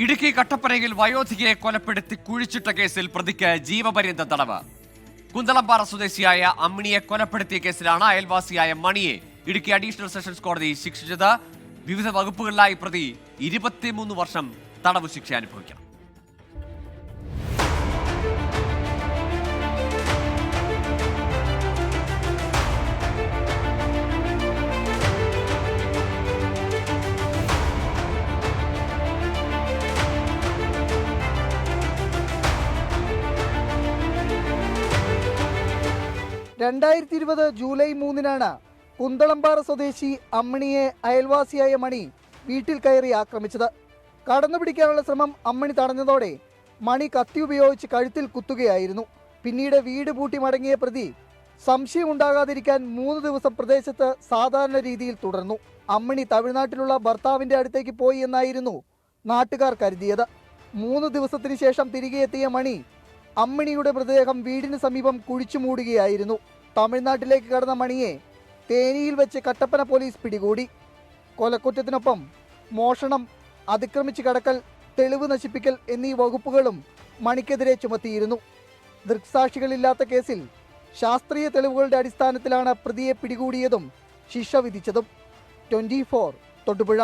ഇടുക്കി കട്ടപ്പനയിൽ വയോധികയെ കൊലപ്പെടുത്തി കുഴിച്ചിട്ട കേസിൽ പ്രതിക്ക് ജീവപര്യന്ത തടവ്. കുന്തളംപാറ സ്വദേശിയായ അമ്മിണിയെ കൊലപ്പെടുത്തിയ കേസിലാണ് അയൽവാസിയായ മണിയെ ഇടുക്കി അഡീഷണൽ സെഷൻസ് കോടതി ശിക്ഷിച്ചത്. വിവിധ വകുപ്പുകളിലായി പ്രതി 23 വർഷം തടവ് ശിക്ഷ അനുഭവിക്കണം. ജൂലൈ 3 കുന്തളംപാറ സ്വദേശി അമ്മിണിയെ അയൽവാസിയായ മണി വീട്ടിൽ കയറി ആക്രമിച്ചത്. കടന്നുപിടിക്കാനുള്ള ശ്രമം അമ്മിണി തടഞ്ഞതോടെ മണി കത്തി ഉപയോഗിച്ച് കഴുത്തിൽ കുത്തുകയായിരുന്നു. പിന്നീട് വീട് പൂട്ടി മടങ്ങിയ പ്രതി സംശയമുണ്ടാകാതിരിക്കാൻ 3 ദിവസം പ്രദേശത്ത് സാധാരണ രീതിയിൽ തുടർന്നു. അമ്മിണി തമിഴ്നാട്ടിലുള്ള ഭർത്താവിന്റെ അടുത്തേക്ക് പോയി എന്നായിരുന്നു നാട്ടുകാർ കരുതിയത്. 3 ദിവസത്തിന് ശേഷം തിരികെ എത്തിയ മണി അമ്മിണിയുടെ മൃതദേഹം വീടിന് സമീപം കുഴിച്ചു മൂടുകയായിരുന്നു. തമിഴ്നാട്ടിലേക്ക് കടന്ന മണിയെ തേനിയിൽ വെച്ച് കട്ടപ്പന പോലീസ് പിടികൂടി. കൊലക്കുറ്റത്തിനൊപ്പം മോഷണം, അതിക്രമിച്ച് കടക്കൽ, തെളിവ് നശിപ്പിക്കൽ എന്നീ വകുപ്പുകളും മണിക്കെതിരെ ചുമത്തിയിരുന്നു. ദൃക്സാക്ഷികളില്ലാത്ത കേസിൽ ശാസ്ത്രീയ തെളിവുകളുടെ അടിസ്ഥാനത്തിലാണ് പ്രതിയെ പിടികൂടിയതും ശിക്ഷ വിധിച്ചതും. 24 തൊടുപുഴ.